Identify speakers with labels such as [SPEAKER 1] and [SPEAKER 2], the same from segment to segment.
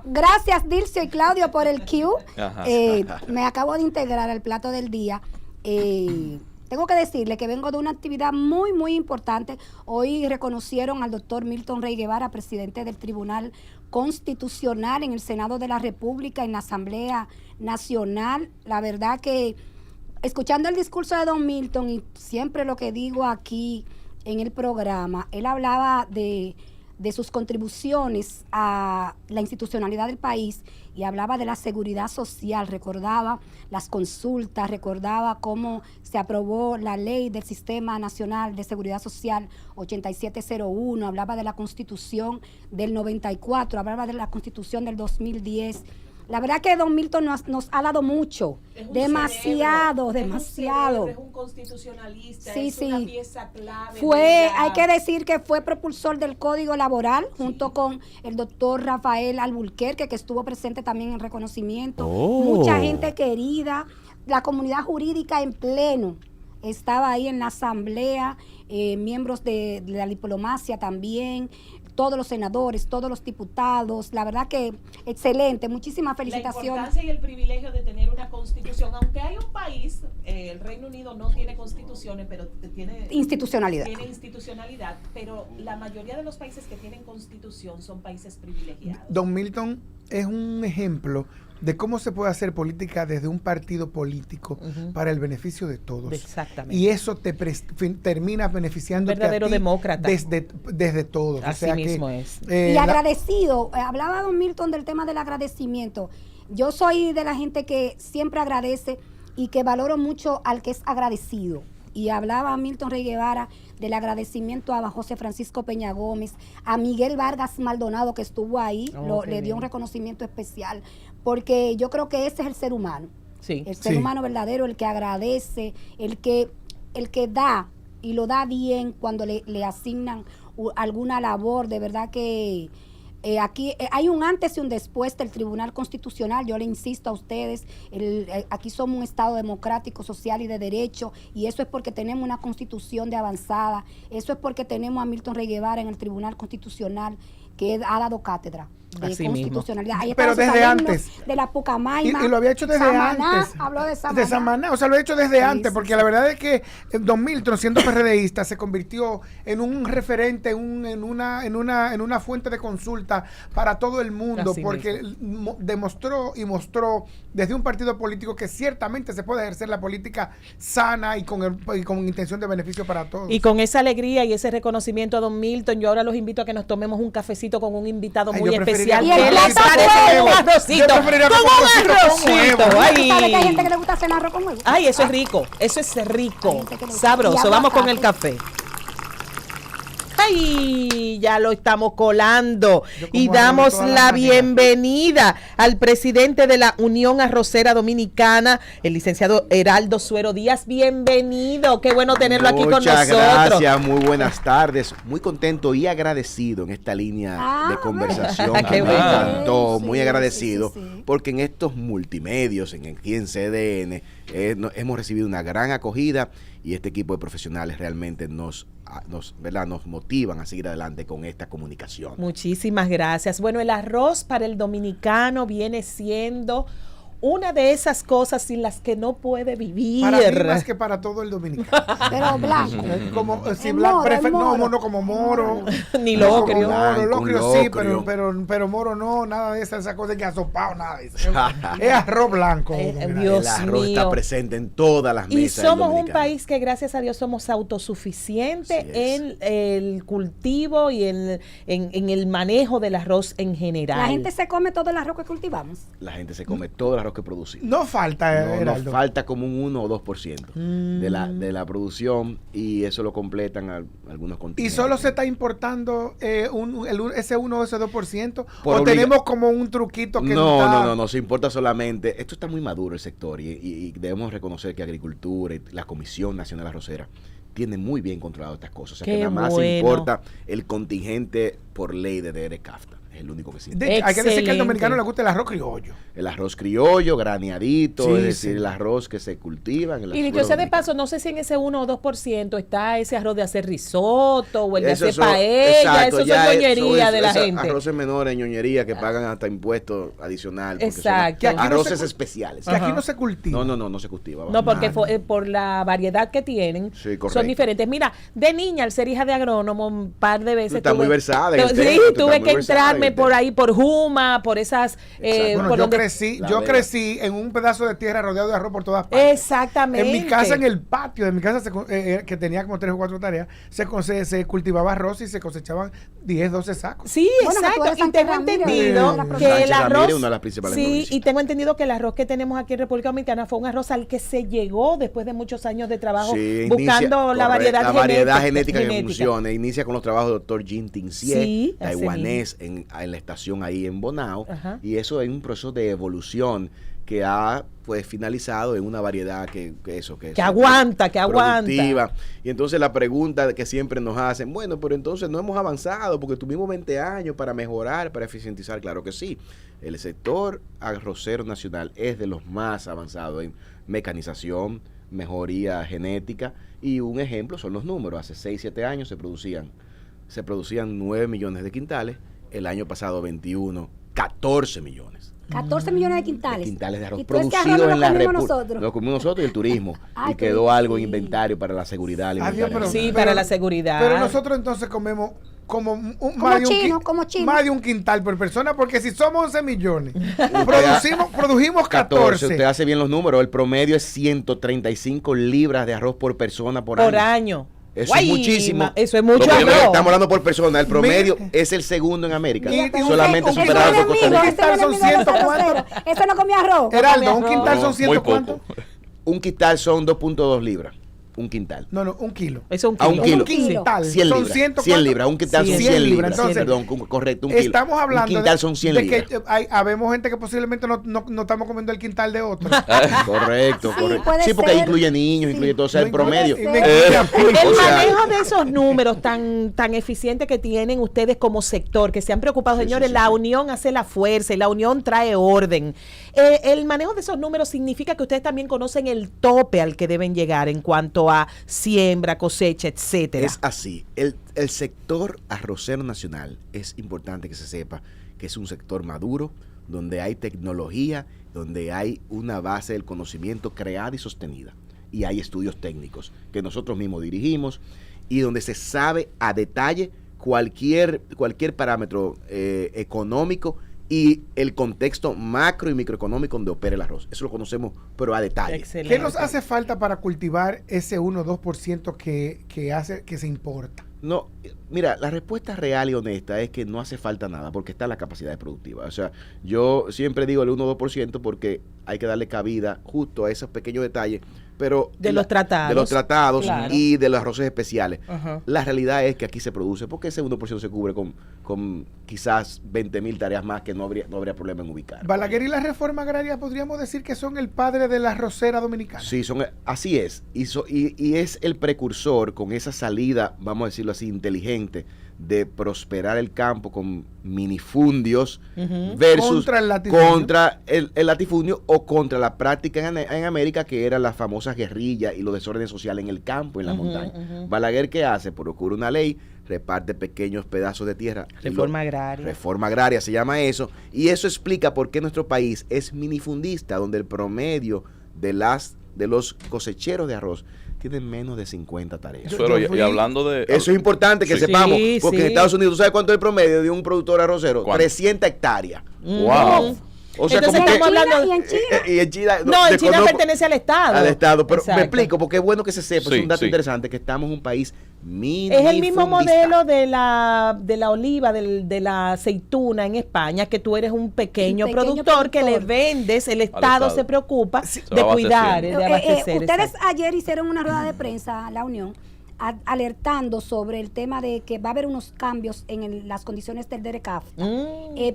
[SPEAKER 1] Gracias, Dilcio y Claudio, por el cue.
[SPEAKER 2] Ajá.
[SPEAKER 1] Me acabo de integrar al plato del día. Tengo que decirle que vengo de una actividad muy, muy importante. Hoy reconocieron al doctor Milton Rey Guevara, presidente del Tribunal Constitucional en el Senado de la República, en la Asamblea Nacional. La verdad que, escuchando el discurso de don Milton, y siempre lo que digo aquí en el programa, él hablaba de sus contribuciones a la institucionalidad del país y hablaba de la seguridad social, recordaba las consultas, recordaba cómo se aprobó la ley del Sistema Nacional de Seguridad Social 8701, hablaba de la Constitución del 94, hablaba de la Constitución del 2010. La verdad que don Milton nos ha dado mucho, demasiado.
[SPEAKER 3] Es un constitucionalista,
[SPEAKER 1] sí,
[SPEAKER 3] es una pieza clave.
[SPEAKER 1] Hay que decir que fue propulsor del Código Laboral, junto con el doctor Rafael Alburquerque, que estuvo presente también en reconocimiento. Mucha gente querida, la comunidad jurídica en pleno estaba ahí en la asamblea, miembros de la diplomacia también, todos los senadores, todos los diputados. La verdad que excelente, muchísimas felicitaciones.
[SPEAKER 3] La importancia y el privilegio de tener una constitución, aunque hay un país, el Reino Unido no tiene constituciones, pero tiene
[SPEAKER 1] institucionalidad.
[SPEAKER 3] Tiene institucionalidad, pero la mayoría de los países que tienen constitución son países privilegiados.
[SPEAKER 4] Don Milton es un ejemplo de cómo se puede hacer política desde un partido político para el beneficio de todos.
[SPEAKER 5] Exactamente.
[SPEAKER 4] Y eso te termina beneficiando
[SPEAKER 5] verdadero
[SPEAKER 4] a ti
[SPEAKER 5] demócrata.
[SPEAKER 4] Desde todos.
[SPEAKER 5] Así mismo es.
[SPEAKER 1] Y agradecido, hablaba don Milton del tema del agradecimiento. Yo soy de la gente que siempre agradece y que valoro mucho al que es agradecido. Y hablaba Milton Rey Guevara del agradecimiento a José Francisco Peña Gómez, a Miguel Vargas Maldonado, que estuvo ahí, le dio un reconocimiento especial, porque yo creo que ese es el ser humano.
[SPEAKER 5] Sí.
[SPEAKER 1] El ser humano verdadero, el que agradece, el que da y lo da bien cuando le asignan alguna labor. De verdad que aquí hay un antes y un después del Tribunal Constitucional. Yo le insisto a ustedes, aquí somos un Estado democrático, social y de derecho, y eso es porque tenemos una Constitución de avanzada, eso es porque tenemos a Milton Rey Guevara en el Tribunal Constitucional, que ha dado cátedra de
[SPEAKER 5] Así
[SPEAKER 1] constitucionalidad. Ahí
[SPEAKER 4] pero
[SPEAKER 1] están
[SPEAKER 4] desde
[SPEAKER 1] alumnos
[SPEAKER 4] antes.
[SPEAKER 1] de la Pucamaima.
[SPEAKER 4] Y lo había hecho desde
[SPEAKER 1] Samaná,
[SPEAKER 4] antes.
[SPEAKER 1] habló de Samaná.
[SPEAKER 4] De Samaná, o sea, lo ha hecho desde antes, porque la verdad es que don Milton, siendo PRDista, se convirtió en un referente, en una fuente de consulta para todo el mundo,
[SPEAKER 5] Así
[SPEAKER 4] porque demostró y mostró desde un partido político que ciertamente se puede ejercer la política sana y con intención de beneficio para todos.
[SPEAKER 5] Y con esa alegría y ese reconocimiento a don Milton, yo ahora los invito a que nos tomemos un cafecito con un invitado muy especial.
[SPEAKER 1] Y el
[SPEAKER 5] ¿Qué les
[SPEAKER 1] plato
[SPEAKER 5] parece
[SPEAKER 1] huevo.
[SPEAKER 5] un arrocito?
[SPEAKER 4] Yo preferiría
[SPEAKER 5] Con
[SPEAKER 4] con
[SPEAKER 5] un
[SPEAKER 4] arrocito con huevo.
[SPEAKER 5] arrocito.
[SPEAKER 1] ¿Sabe que hay gente que
[SPEAKER 5] Ay.
[SPEAKER 1] le gusta cenar arroz con huevo?
[SPEAKER 5] Ay, eso es rico. Eso es rico.
[SPEAKER 1] Hay gente que le gusta. Y
[SPEAKER 5] Sabroso. Vamos con el
[SPEAKER 1] aguacate.
[SPEAKER 5] café. Ay, ya lo estamos colando y damos la bienvenida al presidente de la Unión Arrocera Dominicana, el licenciado Heraldo Suero Díaz. Bienvenido, qué bueno tenerlo aquí con nosotros.
[SPEAKER 2] Muchas gracias, muy buenas tardes. Muy contento y agradecido en esta línea de conversación.
[SPEAKER 5] Qué
[SPEAKER 2] Me
[SPEAKER 5] bueno.
[SPEAKER 2] encantó, muy
[SPEAKER 1] Sí,
[SPEAKER 2] agradecido,
[SPEAKER 1] sí.
[SPEAKER 2] porque en estos multimedios, aquí en CDN, hemos recibido una gran acogida y este equipo de profesionales realmente nos motivan a seguir adelante con esta comunicación.
[SPEAKER 5] Muchísimas gracias. Bueno, el arroz para el dominicano viene siendo una de esas cosas sin las que no puede vivir.
[SPEAKER 4] Para mí más que para todo el dominicano.
[SPEAKER 1] Pero blanco.
[SPEAKER 4] Como si
[SPEAKER 1] El
[SPEAKER 4] blanco,
[SPEAKER 1] moro, el moro.
[SPEAKER 4] no como moro.
[SPEAKER 5] Ni
[SPEAKER 4] No como
[SPEAKER 5] locrio.
[SPEAKER 4] moro, locrio sí,
[SPEAKER 2] Locrio.
[SPEAKER 4] pero moro no, nada de esa cosa que asopado, nada de eso. Es arroz blanco.
[SPEAKER 5] Dios
[SPEAKER 2] El arroz
[SPEAKER 5] mío.
[SPEAKER 2] está presente en todas las mesas.
[SPEAKER 5] Y
[SPEAKER 2] del
[SPEAKER 5] somos un
[SPEAKER 2] dominicano.
[SPEAKER 5] país que gracias a Dios somos autosuficientes
[SPEAKER 2] Así es.
[SPEAKER 5] en el cultivo y en el manejo del arroz en general.
[SPEAKER 1] La gente se come todo el arroz que cultivamos.
[SPEAKER 2] La gente se come todo el arroz que producimos.
[SPEAKER 4] No falta,
[SPEAKER 2] No, nos
[SPEAKER 4] Heraldo.
[SPEAKER 2] falta como un 1 o 2% de la producción, y eso lo completan algunos
[SPEAKER 4] ¿Y
[SPEAKER 2] continentes.
[SPEAKER 4] solo se está importando ese 1 o ese 2%?
[SPEAKER 2] Por
[SPEAKER 4] ¿O
[SPEAKER 2] obliga-
[SPEAKER 4] tenemos como un truquito que
[SPEAKER 2] No, se importa solamente. Esto está muy maduro el sector, y debemos reconocer que Agricultura y la Comisión Nacional Arrocera tiene muy bien controlado estas cosas. O sea,
[SPEAKER 5] Qué
[SPEAKER 2] que nada más
[SPEAKER 5] bueno.
[SPEAKER 2] importa el contingente por ley de DRCAFTA. es el único que
[SPEAKER 4] De
[SPEAKER 2] siente.
[SPEAKER 4] hecho, hay que decir que al
[SPEAKER 5] Excelente.
[SPEAKER 4] dominicano le gusta el arroz criollo.
[SPEAKER 2] El arroz criollo, graneadito,
[SPEAKER 4] Sí,
[SPEAKER 2] es decir,
[SPEAKER 4] sí.
[SPEAKER 2] el arroz que se cultiva en el
[SPEAKER 5] Y dicho
[SPEAKER 2] suelo
[SPEAKER 5] sea de
[SPEAKER 2] dominicano.
[SPEAKER 5] paso, no sé si en ese 1 o 2% está ese arroz de hacer risotto o el de
[SPEAKER 2] Eso
[SPEAKER 5] hacer
[SPEAKER 2] son-
[SPEAKER 5] paella,
[SPEAKER 2] exacto,
[SPEAKER 5] eso
[SPEAKER 2] ya
[SPEAKER 5] son ñoñería
[SPEAKER 2] eso
[SPEAKER 5] de la
[SPEAKER 2] esas
[SPEAKER 5] gente.
[SPEAKER 2] Arroces menores, ñoñería, que pagan hasta impuestos adicional. porque son
[SPEAKER 5] Exacto.
[SPEAKER 4] Que aquí no
[SPEAKER 2] arroces
[SPEAKER 4] se-
[SPEAKER 2] especiales.
[SPEAKER 4] Que aquí
[SPEAKER 5] Ajá.
[SPEAKER 4] no se cultiva.
[SPEAKER 2] No se cultiva.
[SPEAKER 5] No, porque
[SPEAKER 4] Mano.
[SPEAKER 5] por la variedad que tienen,
[SPEAKER 2] Sí, correcto.
[SPEAKER 5] son diferentes. Mira, de niña, al ser hija de agrónomo, un par de veces.
[SPEAKER 2] Tú estás muy versada en el
[SPEAKER 5] Sí,
[SPEAKER 2] tema, tú estás
[SPEAKER 5] tuve
[SPEAKER 2] muy
[SPEAKER 5] que
[SPEAKER 2] versada en
[SPEAKER 5] entrarme
[SPEAKER 2] el
[SPEAKER 5] por
[SPEAKER 2] tema.
[SPEAKER 5] ahí, por Juma, por esas.
[SPEAKER 2] Exacto.
[SPEAKER 4] Bueno,
[SPEAKER 5] por
[SPEAKER 4] yo
[SPEAKER 5] donde-
[SPEAKER 4] crecí,
[SPEAKER 2] La
[SPEAKER 4] yo
[SPEAKER 2] Vega.
[SPEAKER 4] crecí en un pedazo de tierra rodeado de arroz por todas partes.
[SPEAKER 5] Exactamente.
[SPEAKER 4] En mi casa, en el patio de mi casa, que tenía como 3 o 4 tareas, se cultivaba arroz y se cosechaban 10, 12 sacos.
[SPEAKER 5] Sí,
[SPEAKER 1] Bueno, que tú
[SPEAKER 5] exacto.
[SPEAKER 1] eres
[SPEAKER 5] Y
[SPEAKER 1] Sánchez
[SPEAKER 5] tengo
[SPEAKER 1] Ramírez,
[SPEAKER 5] entendido
[SPEAKER 4] de la
[SPEAKER 5] que
[SPEAKER 2] provincia.
[SPEAKER 5] el
[SPEAKER 2] Sánchez
[SPEAKER 5] arroz.
[SPEAKER 2] Ramírez, una de las principales
[SPEAKER 5] Sí,
[SPEAKER 2] provincias.
[SPEAKER 5] y tengo entendido que el arroz que tenemos aquí en República Dominicana fue un arroz al que se llegó después de muchos años de trabajo
[SPEAKER 2] Sí,
[SPEAKER 5] buscando la variedad
[SPEAKER 2] la variedad genética que
[SPEAKER 5] genética.
[SPEAKER 2] funciona. Inicia con los trabajos del doctor Jean Tincier,
[SPEAKER 5] Sí, así
[SPEAKER 2] taiwanés, en la estación ahí en Bonao.
[SPEAKER 5] Ajá.
[SPEAKER 2] Y eso es un proceso de evolución que ha pues finalizado en una variedad que
[SPEAKER 5] aguanta.
[SPEAKER 2] productiva. Y entonces la pregunta que siempre nos hacen, bueno, pero entonces no hemos avanzado porque tuvimos 20 años para mejorar, para eficientizar. Claro que sí. El sector arrocero nacional es de los más avanzados en mecanización, mejoría genética, y un ejemplo son los números. Hace 6, 7 años se producían 9 millones de quintales, el año pasado 21, 14 millones.
[SPEAKER 1] 14 millones de quintales.
[SPEAKER 2] Quintales de arroz
[SPEAKER 1] Y tú ese arroz
[SPEAKER 2] producidos
[SPEAKER 1] no
[SPEAKER 2] en
[SPEAKER 1] lo
[SPEAKER 2] la
[SPEAKER 1] comimos
[SPEAKER 2] República.
[SPEAKER 1] nosotros.
[SPEAKER 2] Lo comimos nosotros y el turismo.
[SPEAKER 1] Ay,
[SPEAKER 2] Y
[SPEAKER 1] qué
[SPEAKER 2] quedó algo en
[SPEAKER 1] sí.
[SPEAKER 2] inventario para la seguridad
[SPEAKER 4] Adiós,
[SPEAKER 2] alimentaria.
[SPEAKER 5] Sí, para la seguridad.
[SPEAKER 4] Pero nosotros entonces comemos como,
[SPEAKER 1] como chino.
[SPEAKER 4] más de un quintal por persona, porque si somos 11 millones, produjimos 14.
[SPEAKER 2] Usted hace bien los números. El promedio es 135 libras de arroz por persona por
[SPEAKER 5] año.
[SPEAKER 2] Eso
[SPEAKER 5] Guay,
[SPEAKER 2] es muchísimo.
[SPEAKER 5] eso es mucho
[SPEAKER 2] Lo primero,
[SPEAKER 5] arroz.
[SPEAKER 2] estamos hablando por persona. El promedio
[SPEAKER 4] Mira.
[SPEAKER 2] es el segundo en América.
[SPEAKER 4] Y- y
[SPEAKER 2] solamente
[SPEAKER 4] un-
[SPEAKER 2] superado por Costa Rica.
[SPEAKER 4] quintal son 100, ¿cuánto?
[SPEAKER 1] Ese no comía arroz.
[SPEAKER 4] Heraldo, un
[SPEAKER 5] arroz.
[SPEAKER 4] quintal
[SPEAKER 6] No,
[SPEAKER 4] son
[SPEAKER 6] muy
[SPEAKER 4] 100
[SPEAKER 6] poco.
[SPEAKER 4] cuánto.
[SPEAKER 2] Un quintal son 2.2 libras. Un quintal.
[SPEAKER 4] No, un kilo.
[SPEAKER 5] Eso es un
[SPEAKER 2] A un
[SPEAKER 5] kilo.
[SPEAKER 2] kilo.
[SPEAKER 4] Un quintal
[SPEAKER 2] 100
[SPEAKER 4] son
[SPEAKER 2] libras.
[SPEAKER 4] 100,
[SPEAKER 2] 100 libras. Un quintal son 100 libras.
[SPEAKER 4] Entonces,
[SPEAKER 2] Perdón, correcto. Un kilo.
[SPEAKER 4] estamos hablando
[SPEAKER 2] Un quintal son 100
[SPEAKER 4] de
[SPEAKER 2] libras.
[SPEAKER 4] que habemos gente que posiblemente no estamos comiendo el quintal de otro.
[SPEAKER 2] Correcto,
[SPEAKER 1] Sí,
[SPEAKER 2] correcto.
[SPEAKER 1] puede
[SPEAKER 2] Sí, porque
[SPEAKER 1] ser.
[SPEAKER 2] incluye niños,
[SPEAKER 1] Sí.
[SPEAKER 2] incluye todo, o sea, el
[SPEAKER 4] Puede
[SPEAKER 2] promedio.
[SPEAKER 1] ser.
[SPEAKER 5] El
[SPEAKER 2] O sea,
[SPEAKER 5] manejo de esos números tan eficientes que tienen ustedes como sector, que se han preocupado,
[SPEAKER 2] Sí,
[SPEAKER 5] señores,
[SPEAKER 2] sí,
[SPEAKER 5] la
[SPEAKER 2] sí.
[SPEAKER 5] unión hace la fuerza y la unión trae orden. El manejo de esos números significa que ustedes también conocen el tope al que deben llegar en cuanto a siembra, cosecha, etcétera.
[SPEAKER 2] Es así. El sector arrocero nacional es importante que se sepa que es un sector maduro, donde hay tecnología, donde hay una base del conocimiento creada y sostenida. Y hay estudios técnicos que nosotros mismos dirigimos y donde se sabe a detalle cualquier parámetro económico y el contexto macro y microeconómico donde opera el arroz. Eso lo conocemos, pero a detalle.
[SPEAKER 5] Excelente.
[SPEAKER 4] ¿Qué nos hace falta para cultivar ese 1 o 2% que se importa?
[SPEAKER 2] No, mira, la respuesta real y honesta es que no hace falta nada porque está la capacidad productiva. O sea, yo siempre digo el 1 o 2% porque hay que darle cabida justo a esos pequeños detalles, pero
[SPEAKER 5] De los tratados.
[SPEAKER 2] de los tratados
[SPEAKER 5] Claro.
[SPEAKER 2] y de los arroces especiales.
[SPEAKER 5] Ajá.
[SPEAKER 2] La realidad es que aquí se produce porque ese 1% se cubre con quizás 20,000 tareas más que no habría problema en ubicar.
[SPEAKER 4] Balaguer y la reforma agraria podríamos decir que son el padre de la arrocera dominicana.
[SPEAKER 2] Sí, así es. Y es el precursor con esa salida, vamos a decirlo así, inteligente de prosperar el campo con minifundios versus
[SPEAKER 4] Contra
[SPEAKER 2] el latifundio o contra la práctica en América que era la famosa guerrilla y los desórdenes sociales en el campo, en la montaña. Balaguer, ¿qué hace? Procura una ley, reparte pequeños pedazos de tierra.
[SPEAKER 5] Reforma agraria.
[SPEAKER 2] Reforma agraria se llama eso. Y eso explica por qué nuestro país es minifundista, donde el promedio de los cosecheros de arroz tienen menos de 50 tareas.
[SPEAKER 6] Suero,
[SPEAKER 4] yo fui-
[SPEAKER 6] y hablando de...
[SPEAKER 2] Eso es importante que
[SPEAKER 6] Sí.
[SPEAKER 2] sepamos,
[SPEAKER 5] Sí,
[SPEAKER 2] porque
[SPEAKER 5] sí.
[SPEAKER 2] en Estados Unidos, ¿tú sabes cuánto es el promedio de un productor arrocero?
[SPEAKER 6] ¿Cuánto?
[SPEAKER 2] 300 hectáreas.
[SPEAKER 6] ¡Wow!
[SPEAKER 2] O sea,
[SPEAKER 5] Entonces
[SPEAKER 2] como que...
[SPEAKER 5] estamos hablando...
[SPEAKER 1] Y en China.
[SPEAKER 2] y en China...
[SPEAKER 5] No, en China
[SPEAKER 2] desconozco
[SPEAKER 5] pertenece al Estado.
[SPEAKER 2] al Estado, pero
[SPEAKER 5] Exacto.
[SPEAKER 2] me explico, porque es bueno que se sepa,
[SPEAKER 6] Sí,
[SPEAKER 2] es un dato
[SPEAKER 6] sí.
[SPEAKER 2] interesante, que estamos en un país minifundista.
[SPEAKER 5] Es el mismo modelo de la oliva, de la aceituna en España, que tú eres un pequeño,
[SPEAKER 1] Un pequeño
[SPEAKER 5] productor que le
[SPEAKER 1] productor.
[SPEAKER 5] vendes, el Estado
[SPEAKER 6] Estado.
[SPEAKER 5] se preocupa
[SPEAKER 6] Se
[SPEAKER 5] de
[SPEAKER 6] va
[SPEAKER 5] cuidar,
[SPEAKER 6] abasteciendo.
[SPEAKER 5] de abastecer.
[SPEAKER 1] Ustedes
[SPEAKER 5] exacto.
[SPEAKER 1] ayer hicieron una rueda de prensa, la Unión, alertando sobre el tema de que va a haber unos cambios en las condiciones del DERECAF.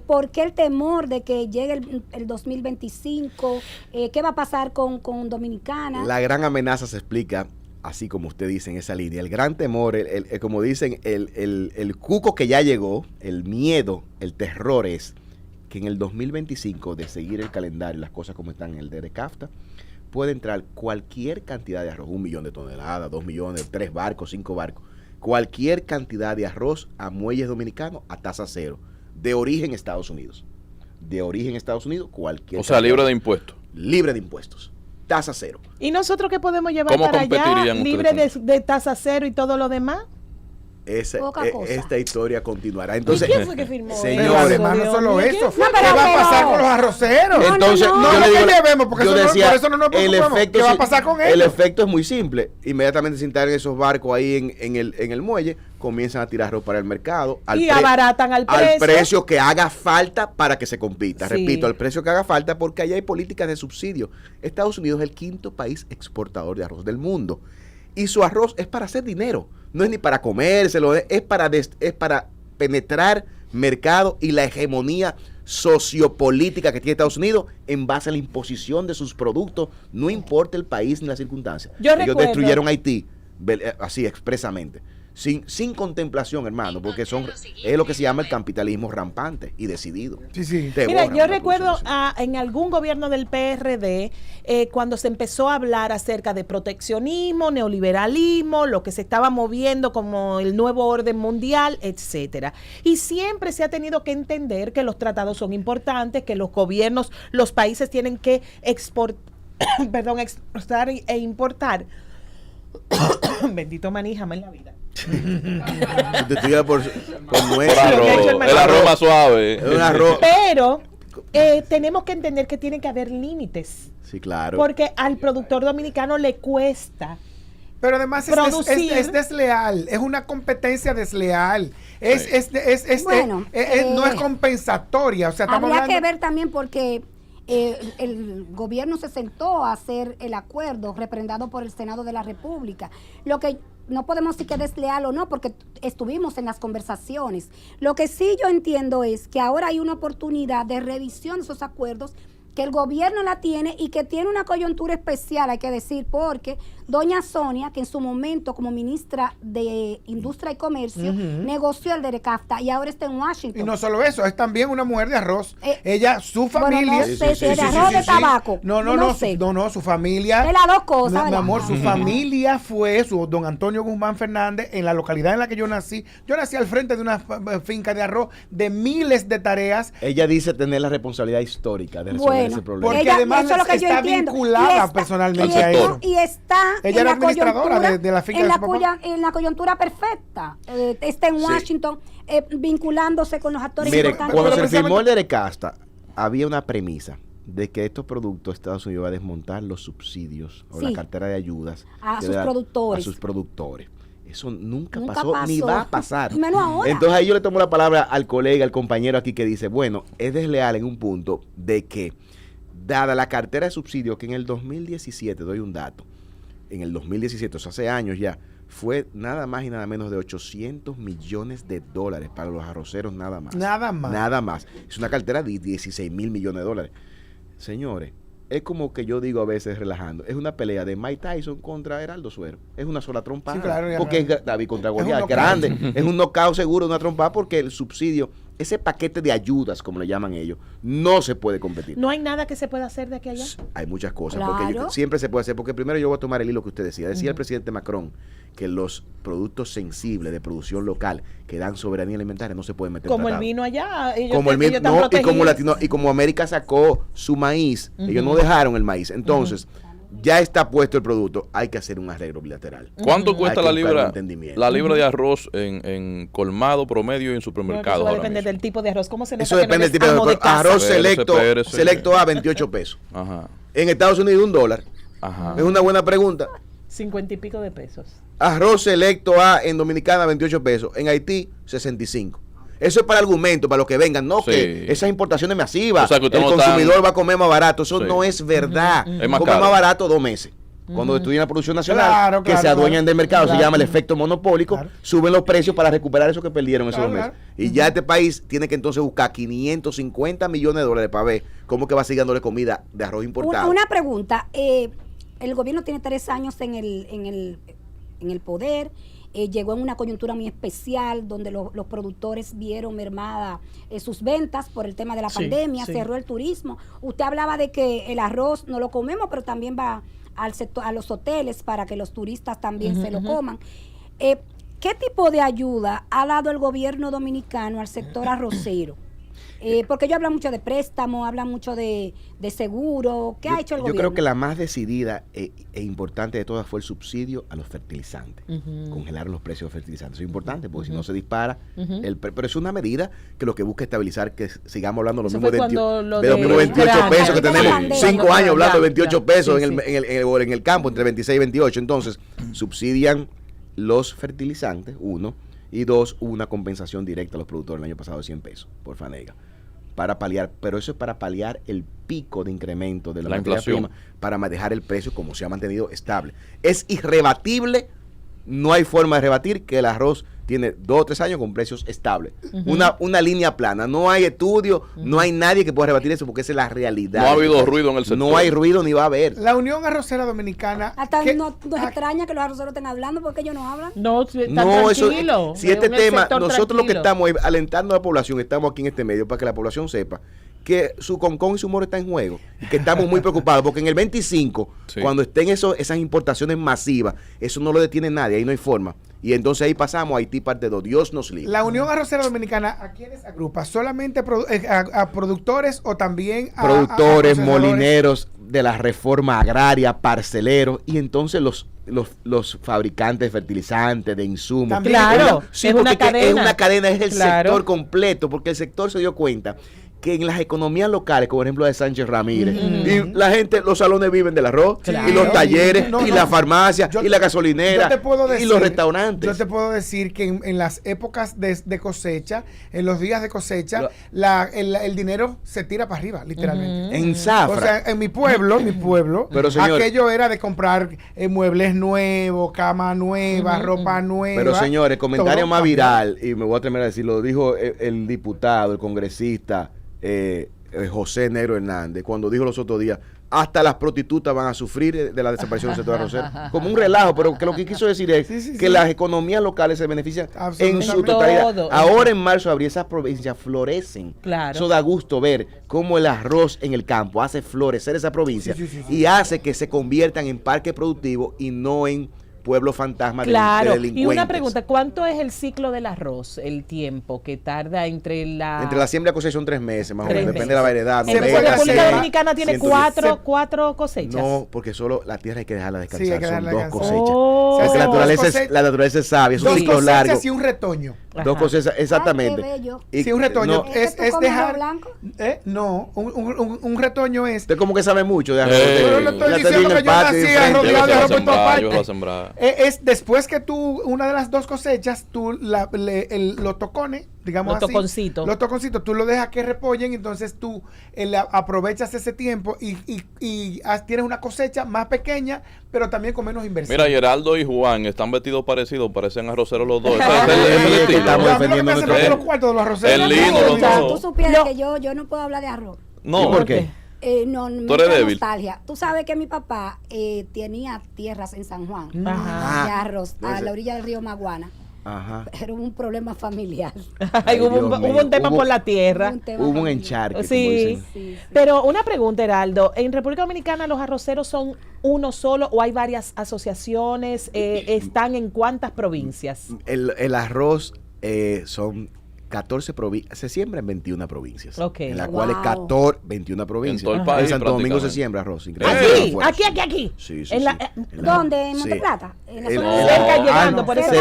[SPEAKER 1] ¿Por qué el temor de que llegue el 2025? ¿Qué va a pasar con Dominicana?
[SPEAKER 2] La gran amenaza se explica así como usted dice en esa línea, el gran temor, como dicen, el cuco que ya llegó, el miedo, el terror es que en el 2025, de seguir el calendario, las cosas como están en el DERECAFTA, puede entrar cualquier cantidad de arroz, 1 millón de toneladas, 2 millones, 3 barcos, 5 barcos, cualquier cantidad de arroz a muelles dominicanos a tasa cero, de origen Estados Unidos. De origen Estados Unidos, cualquier.
[SPEAKER 6] O sea, libre de impuestos.
[SPEAKER 2] Libre de impuestos. Tasa cero.
[SPEAKER 5] ¿Y nosotros qué podemos llevar
[SPEAKER 6] ¿Cómo
[SPEAKER 5] para allá?
[SPEAKER 6] competirían
[SPEAKER 5] ¿Libre
[SPEAKER 6] ustedes
[SPEAKER 5] de tasa cero y todo lo demás?
[SPEAKER 1] Poca cosa.
[SPEAKER 2] Esta historia continuará. Entonces,
[SPEAKER 5] ¿Y quién fue que firmó
[SPEAKER 2] señores,
[SPEAKER 4] Pero además no
[SPEAKER 5] Dios
[SPEAKER 4] solo
[SPEAKER 5] mío?
[SPEAKER 4] eso.
[SPEAKER 5] ¿Quién fue?
[SPEAKER 1] No,
[SPEAKER 4] ¿Qué
[SPEAKER 1] pero-
[SPEAKER 4] va a pasar con los arroceros?
[SPEAKER 1] No,
[SPEAKER 2] entonces
[SPEAKER 1] no,
[SPEAKER 4] no,
[SPEAKER 2] yo
[SPEAKER 4] no
[SPEAKER 2] le digo,
[SPEAKER 4] que llevemos, porque
[SPEAKER 2] yo
[SPEAKER 4] eso no-
[SPEAKER 2] decía,
[SPEAKER 4] por eso no nos
[SPEAKER 2] el
[SPEAKER 4] preocupamos.
[SPEAKER 2] efecto,
[SPEAKER 4] ¿Qué va a pasar con
[SPEAKER 2] el
[SPEAKER 4] ellos?
[SPEAKER 2] efecto es muy simple. Inmediatamente se instalan esos barcos ahí en el muelle, comienzan a tirar ropa para el mercado.
[SPEAKER 5] Y abaratan al precio.
[SPEAKER 2] que haga falta para que se compita.
[SPEAKER 5] Sí.
[SPEAKER 2] Repito, al precio que haga falta, porque allá hay políticas de subsidio. Estados Unidos es el 5º país exportador de arroz del mundo. Y su arroz es para hacer dinero. No es ni para comérselo, es para penetrar mercado y la hegemonía sociopolítica que tiene Estados Unidos en base a la imposición de sus productos, no importa el país ni la circunstancia.
[SPEAKER 5] Yo
[SPEAKER 2] Ellos
[SPEAKER 5] recuerdo-
[SPEAKER 2] destruyeron Haití así expresamente, sin contemplación, hermano, porque es lo que se llama el capitalismo rampante y decidido.
[SPEAKER 4] Sí, sí.
[SPEAKER 2] Te
[SPEAKER 5] Mira,
[SPEAKER 2] borran
[SPEAKER 5] yo
[SPEAKER 2] la
[SPEAKER 5] recuerdo
[SPEAKER 2] producción
[SPEAKER 5] en algún gobierno del PRD, cuando se empezó a hablar acerca de proteccionismo, neoliberalismo, lo que se estaba moviendo como el nuevo orden mundial, etcétera. Y siempre se ha tenido que entender que los tratados son importantes, que los gobiernos, los países tienen que exportar e importar. Bendito maní, jamás en la vida.
[SPEAKER 2] Si te estuviera por nuez,
[SPEAKER 6] Por arroz,
[SPEAKER 5] que ha hecho el
[SPEAKER 6] el arroz más suave.
[SPEAKER 2] es un arroz.
[SPEAKER 5] Pero tenemos que entender que tiene que haber límites.
[SPEAKER 2] Sí, claro.
[SPEAKER 5] Porque al productor dominicano le cuesta.
[SPEAKER 4] Pero además
[SPEAKER 5] Producir.
[SPEAKER 4] es desleal, es una competencia desleal.
[SPEAKER 1] Bueno,
[SPEAKER 4] no es compensatoria. O sea, estamos
[SPEAKER 1] Habría
[SPEAKER 4] hablando.
[SPEAKER 1] que ver también porque el gobierno se sentó a hacer el acuerdo reprendado por el Senado de la República. Lo que no podemos decir que es desleal o no, porque estuvimos en las conversaciones. Lo que sí yo entiendo es que ahora hay una oportunidad de revisión de esos acuerdos, que el gobierno la tiene y que tiene una coyuntura especial, hay que decir, porque doña Sonia, que en su momento como ministra de Industria y Comercio, negoció el DERECAFTA y ahora está en Washington.
[SPEAKER 4] Y no solo eso, es también una mujer de arroz.
[SPEAKER 1] Eh,
[SPEAKER 4] Ella, su
[SPEAKER 1] bueno,
[SPEAKER 4] familia.
[SPEAKER 1] no sé si es de arroz o de tabaco.
[SPEAKER 4] No,
[SPEAKER 1] sé.
[SPEAKER 4] su familia.
[SPEAKER 1] De las dos cosas,
[SPEAKER 4] Mi
[SPEAKER 1] ¿verdad?
[SPEAKER 4] amor, su familia fue don Antonio Guzmán Fernández, en la localidad en la que yo nací. Yo nací al frente de una finca de arroz de miles de tareas.
[SPEAKER 2] Ella dice tener la responsabilidad histórica de resolver
[SPEAKER 1] Bueno,
[SPEAKER 2] ese problema.
[SPEAKER 4] Porque
[SPEAKER 1] ella,
[SPEAKER 4] además
[SPEAKER 1] eso es lo que yo
[SPEAKER 4] está
[SPEAKER 1] entiendo.
[SPEAKER 4] vinculada
[SPEAKER 1] Y está-
[SPEAKER 4] personalmente
[SPEAKER 1] y
[SPEAKER 4] a
[SPEAKER 1] está-
[SPEAKER 4] eso.
[SPEAKER 1] Y está
[SPEAKER 4] Ella
[SPEAKER 1] en
[SPEAKER 4] era
[SPEAKER 1] la
[SPEAKER 4] administradora
[SPEAKER 1] coyuntura,
[SPEAKER 4] de la finca
[SPEAKER 1] en
[SPEAKER 4] de
[SPEAKER 1] la
[SPEAKER 4] su papá.
[SPEAKER 1] en la coyuntura perfecta. Está en
[SPEAKER 2] Sí.
[SPEAKER 1] Washington, vinculándose con los actores
[SPEAKER 2] Mire,
[SPEAKER 1] importantes.
[SPEAKER 2] cuando
[SPEAKER 4] Pero
[SPEAKER 2] se firmó el
[SPEAKER 4] precisamente-
[SPEAKER 2] DERECAFTA, había una premisa de que estos productos Estados Unidos va a desmontar los subsidios o
[SPEAKER 1] Sí.
[SPEAKER 2] la cartera de ayudas
[SPEAKER 1] A
[SPEAKER 2] que
[SPEAKER 1] sus
[SPEAKER 2] le da
[SPEAKER 1] productores.
[SPEAKER 2] A sus productores. Eso nunca
[SPEAKER 1] Nunca
[SPEAKER 2] pasó, ni
[SPEAKER 1] pasó.
[SPEAKER 2] va a pasar.
[SPEAKER 1] Menos ahora.
[SPEAKER 2] Entonces ahí yo le tomo la palabra al colega, al compañero aquí que dice, bueno, es desleal en un punto de que, dada la cartera de subsidios que en el 2017, doy un dato, en el 2017, o sea, hace años ya, fue nada más y nada menos de $800 millones para los arroceros nada más.
[SPEAKER 4] Nada más.
[SPEAKER 2] Nada más. Es una cartera de $16 mil millones. Señores, es como que yo digo a veces relajando, es una pelea de Mike Tyson contra Heraldo Suero. Es una sola trompada.
[SPEAKER 4] Sí, claro, ya
[SPEAKER 2] porque
[SPEAKER 4] no.
[SPEAKER 2] es David contra
[SPEAKER 4] Es un
[SPEAKER 2] Goliat,
[SPEAKER 4] knockout.
[SPEAKER 2] grande. Es un knockout seguro, una trompada, porque el subsidio, ese paquete de ayudas, como le llaman ellos, no se puede competir.
[SPEAKER 5] No hay nada que se pueda hacer de aquí a allá.
[SPEAKER 2] Hay muchas cosas,
[SPEAKER 1] Claro.
[SPEAKER 2] porque siempre se puede hacer, porque primero yo voy a tomar el hilo que usted decía. Decía el presidente Macron que los productos sensibles de producción local que dan soberanía alimentaria no se pueden meter en
[SPEAKER 5] Como el
[SPEAKER 2] tratado.
[SPEAKER 5] vino allá. Ellos,
[SPEAKER 2] Como el
[SPEAKER 5] ellos
[SPEAKER 2] mismo,
[SPEAKER 5] están
[SPEAKER 2] no, y como
[SPEAKER 5] protegidos.
[SPEAKER 2] y como América sacó su maíz, ellos no dejaron el maíz. Entonces, ya está puesto el producto, hay que hacer un arreglo bilateral.
[SPEAKER 6] ¿Cuánto cuesta
[SPEAKER 2] Hay que
[SPEAKER 6] la
[SPEAKER 2] buscar un
[SPEAKER 6] libra,
[SPEAKER 2] entendimiento.
[SPEAKER 6] la libra de arroz en colmado promedio y en
[SPEAKER 5] Bueno,
[SPEAKER 6] supermercados?
[SPEAKER 5] eso va a
[SPEAKER 6] ahora
[SPEAKER 5] depender
[SPEAKER 6] mismo?
[SPEAKER 5] del tipo de arroz. ¿Cómo se nota
[SPEAKER 2] Eso
[SPEAKER 5] que no
[SPEAKER 2] depende del
[SPEAKER 5] eres
[SPEAKER 2] tipo
[SPEAKER 5] amo
[SPEAKER 2] de
[SPEAKER 5] de casa?
[SPEAKER 2] arroz
[SPEAKER 6] Espérese,
[SPEAKER 2] selecto,
[SPEAKER 6] espérese.
[SPEAKER 2] selecto A, 28 pesos.
[SPEAKER 6] Ajá,
[SPEAKER 2] En Estados Unidos, $1.
[SPEAKER 6] ajá.
[SPEAKER 2] Es una buena pregunta.
[SPEAKER 5] 50 y pico de pesos.
[SPEAKER 2] Arroz selecto A en Dominicana, 28 pesos. En Haití, 65. Eso es para argumento, para los que vengan. No,
[SPEAKER 6] Sí.
[SPEAKER 2] que esas importaciones masivas,
[SPEAKER 6] O sea, que usted
[SPEAKER 2] el
[SPEAKER 6] no
[SPEAKER 2] consumidor
[SPEAKER 6] está-
[SPEAKER 2] va a comer más barato. Eso
[SPEAKER 6] Sí.
[SPEAKER 2] no es verdad.
[SPEAKER 6] Es más
[SPEAKER 2] Come
[SPEAKER 6] caro.
[SPEAKER 2] más barato 2 meses. Cuando estudian la producción nacional,
[SPEAKER 4] Claro,
[SPEAKER 2] que
[SPEAKER 4] claro,
[SPEAKER 2] se adueñan
[SPEAKER 4] claro.
[SPEAKER 2] del mercado,
[SPEAKER 4] Claro.
[SPEAKER 2] se llama el efecto monopólico,
[SPEAKER 4] Claro.
[SPEAKER 2] suben los precios para recuperar eso que perdieron esos
[SPEAKER 4] Claro,
[SPEAKER 2] 2 meses.
[SPEAKER 4] claro.
[SPEAKER 2] Y ya este país tiene que entonces buscar $550 millones para ver cómo que va seguir dándole comida de arroz importado.
[SPEAKER 1] Una pregunta. el gobierno tiene 3 años en el poder. Llegó en una coyuntura muy especial donde los productores vieron mermada sus ventas por el tema de la pandemia, cerró el turismo. Usted hablaba de que el arroz no lo comemos, pero también va al sector, a los hoteles para que los turistas también se lo coman. ¿Qué tipo de ayuda ha dado el gobierno dominicano al sector arrocero? Porque ellos hablan mucho de préstamo, hablan mucho de seguro. ¿Qué ha hecho el gobierno?
[SPEAKER 2] Yo creo que la más decidida e importante de todas fue el subsidio a los fertilizantes. Congelar los precios de fertilizantes. Eso es importante porque si no se dispara. Pero es una medida que lo que busca estabilizar, que sigamos hablando de los mismos 28 pesos que tenemos 5 años hablando de 28 pesos en el campo, entre 26 y 28. Entonces, subsidian los fertilizantes, 1, y 2, una compensación directa a los productores el año pasado de 100 pesos por Fanega. Para paliar, pero eso es para paliar el pico de incremento de la inflación, para dejar el precio como se ha mantenido estable. Es irrebatible, no hay forma de rebatir que el arroz tiene 2 o 3 años con precios estables. Una línea plana. No hay estudio, no hay nadie que pueda rebatir eso porque esa es la realidad.
[SPEAKER 6] No ha habido ruido en el sector.
[SPEAKER 2] No hay ruido ni va a haber.
[SPEAKER 4] La Unión Arrocera Dominicana.
[SPEAKER 1] Hasta nos extraña que los arroceros estén hablando porque ellos no hablan.
[SPEAKER 5] No, están
[SPEAKER 2] tranquilos. Si este tema, nosotros lo que estamos alentando a la población, estamos aquí en este medio para que la población sepa que su concón y su humor está en juego y que estamos muy preocupados porque en el 25, cuando estén esas importaciones masivas, eso no lo detiene nadie, ahí no hay forma. Y entonces ahí pasamos a Haití parte 2. Dios nos libre.
[SPEAKER 4] La Unión Arrocera Dominicana, ¿a quiénes agrupa? ¿Solamente a productores o también a
[SPEAKER 2] productores, molineros de la reforma agraria, parceleros y entonces los fabricantes de fertilizantes, de insumos?
[SPEAKER 5] También, claro,
[SPEAKER 2] sí, es una cadena. Es una cadena, es el sector completo, porque el sector se dio cuenta que en las economías locales, como por ejemplo de Sánchez Ramírez, y la gente, los salones viven del arroz, y los talleres, y la farmacia, y la gasolinera, y los restaurantes.
[SPEAKER 4] Yo te puedo decir que en las épocas de cosecha, en los días de cosecha, el dinero se tira para arriba, literalmente.
[SPEAKER 2] En Zafra.
[SPEAKER 4] O sea, en mi pueblo,
[SPEAKER 2] pero, señor,
[SPEAKER 4] aquello era de comprar muebles nuevos, cama nueva, ropa nueva.
[SPEAKER 2] Pero señores, comentario más viral, y me voy a atrever a decirlo, dijo el diputado, el congresista, José Negro Hernández, cuando dijo los otros días, hasta las prostitutas van a sufrir de la desaparición del sector arrocero. Como un relajo, pero que lo que quiso decir es que las economías locales se benefician en su totalidad. Ahora en marzo, abril, esas provincias florecen.
[SPEAKER 5] Claro.
[SPEAKER 2] Eso da gusto ver cómo el arroz en el campo hace florecer esa provincia y hace que se conviertan en parque productivo y no en pueblo fantasma de delincuentes.
[SPEAKER 5] Y una pregunta, ¿cuánto es el ciclo del arroz, el tiempo que tarda entre la
[SPEAKER 2] siembra y la cosecha? Son 3 meses más o menos, depende de la variedad.
[SPEAKER 5] ¿En República Dominicana tiene 4 cosechas?
[SPEAKER 2] No, porque solo la tierra hay que dejarla descansar,
[SPEAKER 4] hay que
[SPEAKER 2] son 2 cosechas.
[SPEAKER 4] Porque
[SPEAKER 2] la naturaleza es sabia, son ciclos largos.
[SPEAKER 4] 2 cosechas y un retoño.
[SPEAKER 2] 2 cosechas, exactamente.
[SPEAKER 4] Sí, un retoño es dejar
[SPEAKER 1] blanco?
[SPEAKER 4] No, un retoño es.
[SPEAKER 2] Usted como que sabe mucho de arroz.
[SPEAKER 4] Yo no estoy diciendo que yo nací rodeado de arroz por todas partes. Es después que tú, una de las 2 cosechas, tú los tocones, digamos
[SPEAKER 5] los
[SPEAKER 4] así, los toconcitos, tú lo dejas que repollen, entonces tú aprovechas ese tiempo y tienes una cosecha más pequeña, pero también con menos inversión.
[SPEAKER 6] Mira, Geraldo y Juan están vestidos parecidos, parecen arroceros los dos.
[SPEAKER 2] Estamos defendiendo
[SPEAKER 4] los cuartos de los arroceros.
[SPEAKER 6] El lindo, los dos.
[SPEAKER 1] Tú supieras que yo no puedo hablar de arroz.
[SPEAKER 6] No.
[SPEAKER 2] ¿Y por qué?
[SPEAKER 1] No,
[SPEAKER 6] tú eres débil.
[SPEAKER 1] Nostalgia. Tú sabes que mi papá tenía tierras en San Juan de arroz, a la orilla del río Maguana.
[SPEAKER 2] Ajá.
[SPEAKER 1] Era un problema familiar.
[SPEAKER 5] Hubo un tema por la tierra.
[SPEAKER 2] Hubo un encharque.
[SPEAKER 5] Sí. Pero una pregunta, Heraldo. ¿En República Dominicana los arroceros son uno solo o hay varias asociaciones? ¿Están en cuántas provincias?
[SPEAKER 2] El arroz son 14 provincias, se siembra en 21 provincias. En las cuales 21 provincias.
[SPEAKER 6] En todo el país,
[SPEAKER 2] en Santo Domingo se siembra arroz.
[SPEAKER 5] Aquí.
[SPEAKER 2] Sí.
[SPEAKER 1] ¿Dónde? ¿En Monteplata?
[SPEAKER 5] Cerca llegando, por eso.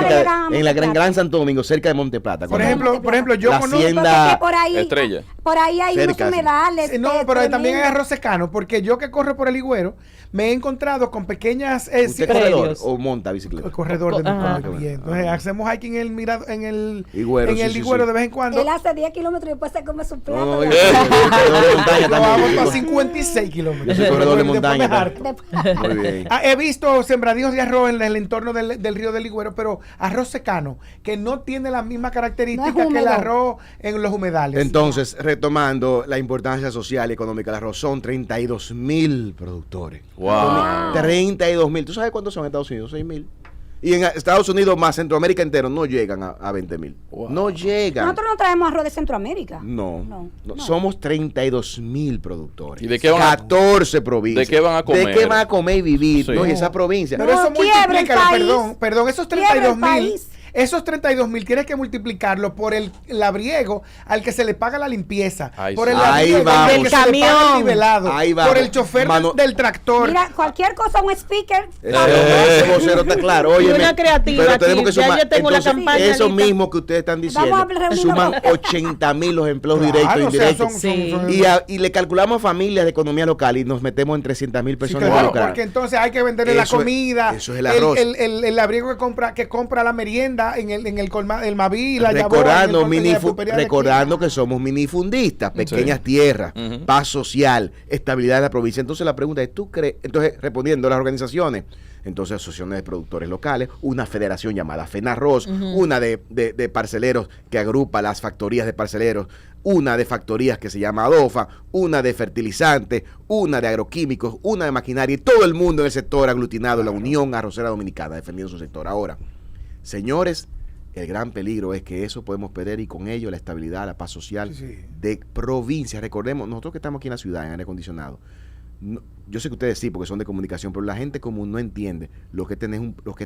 [SPEAKER 2] En la Gran Santo Domingo, cerca de Monteplata.
[SPEAKER 4] Por ejemplo, yo conozco
[SPEAKER 2] hacienda
[SPEAKER 1] por ahí,
[SPEAKER 6] Estrella.
[SPEAKER 1] Por ahí hay unos humedales.
[SPEAKER 4] No, pero también hay arroz secano, porque yo que corro por el Higüero, me he encontrado con pequeñas
[SPEAKER 2] ¿Usted corredor o monta bicicleta?
[SPEAKER 4] Corredor de mi colegio. Bien. Entonces hacemos hiking en el Higüero de vez en cuando.
[SPEAKER 1] Él hace 10 kilómetros y después se come su plato.
[SPEAKER 4] Vamos para 56 kilómetros.
[SPEAKER 2] Yo soy corredor de montaña. Muy bien.
[SPEAKER 4] He visto sembradíos de arroz en el entorno del río del Higüero, pero arroz secano, que no tiene la misma característica que el arroz en los humedales.
[SPEAKER 2] Entonces, retomando la importancia social y económica del arroz, son 32.000 productores.
[SPEAKER 6] Wow.
[SPEAKER 2] 32.000. ¿Tú sabes cuántos son en Estados Unidos? 6.000. Y en Estados Unidos más Centroamérica entero no llegan a 20.000.
[SPEAKER 6] Wow.
[SPEAKER 2] No llegan.
[SPEAKER 1] Nosotros no traemos arroz de Centroamérica.
[SPEAKER 2] No. Somos 32.000 productores.
[SPEAKER 6] ¿Y de qué van a-
[SPEAKER 2] 14 provincias.
[SPEAKER 6] de qué van a comer?
[SPEAKER 2] ¿De qué van a comer y vivir?
[SPEAKER 6] Sí.
[SPEAKER 2] ¿No? Y esa provincia.
[SPEAKER 4] Pero eso
[SPEAKER 1] quiebra el
[SPEAKER 4] multiplícalo,
[SPEAKER 1] país.
[SPEAKER 4] perdón, esos
[SPEAKER 1] Quiebra el
[SPEAKER 4] 32.000,
[SPEAKER 1] país.
[SPEAKER 4] esos 32.000 tienes que multiplicarlo por el labriego al que se le paga la limpieza,
[SPEAKER 6] Ay,
[SPEAKER 4] por
[SPEAKER 6] sí.
[SPEAKER 4] el
[SPEAKER 2] Ahí
[SPEAKER 4] labriego
[SPEAKER 2] vamos.
[SPEAKER 4] al que se le paga el
[SPEAKER 5] Camión.
[SPEAKER 4] nivelado,
[SPEAKER 2] Ahí
[SPEAKER 4] por
[SPEAKER 2] vamos.
[SPEAKER 4] el chofer
[SPEAKER 2] Mano-
[SPEAKER 4] del tractor.
[SPEAKER 1] Mira, cualquier cosa, un speaker.
[SPEAKER 2] Ese vocero está claro.
[SPEAKER 5] Y
[SPEAKER 2] Óyeme,
[SPEAKER 5] una creativa
[SPEAKER 2] pero tenemos
[SPEAKER 5] aquí,
[SPEAKER 2] que
[SPEAKER 5] ya
[SPEAKER 2] sumar.
[SPEAKER 5] yo tengo la
[SPEAKER 2] Entonces,
[SPEAKER 5] campaña
[SPEAKER 2] eso
[SPEAKER 5] lista.
[SPEAKER 2] mismo que ustedes están diciendo,
[SPEAKER 1] Vamos a reunirnos.
[SPEAKER 2] suman 80.000 los empleos
[SPEAKER 4] Claro,
[SPEAKER 2] directos e
[SPEAKER 4] o sea,
[SPEAKER 2] indirectos.
[SPEAKER 5] Sí.
[SPEAKER 2] Y le calculamos a familias de economía local y nos metemos en 300.000
[SPEAKER 4] Sí,
[SPEAKER 2] personas
[SPEAKER 4] claro,
[SPEAKER 2] involucradas.
[SPEAKER 4] porque entonces hay que venderle la
[SPEAKER 2] Eso es-
[SPEAKER 4] comida,
[SPEAKER 2] eso es el arroz.
[SPEAKER 4] el labriego que compra la merienda en el Maví, la Yabón,
[SPEAKER 2] Recordando,
[SPEAKER 4] en el- en la pulpería de
[SPEAKER 2] recordando que somos minifundistas, pequeñas tierras,
[SPEAKER 6] Ujú.
[SPEAKER 2] paz social, estabilidad de la provincia. Entonces la pregunta es, ¿tú crees? Entonces, respondiendo a las organizaciones, entonces asociaciones de productores locales, una federación llamada FENARROZ, una de parceleros que agrupa las factorías de parceleros, una de factorías que se llama ADOFA, una de fertilizantes, una de agroquímicos, una de maquinaria, y todo el mundo en el sector aglutinado, la Unión Arrocera Dominicana, defendiendo su sector. Ahora, señores, el gran peligro es que eso podemos perder y con ello la estabilidad, la paz social
[SPEAKER 4] Sí, sí.
[SPEAKER 2] de provincias. Recordemos, nosotros que estamos aquí en la ciudad, en aire acondicionado, yo sé que ustedes sí, porque son de comunicación, pero la gente común no entiende lo que es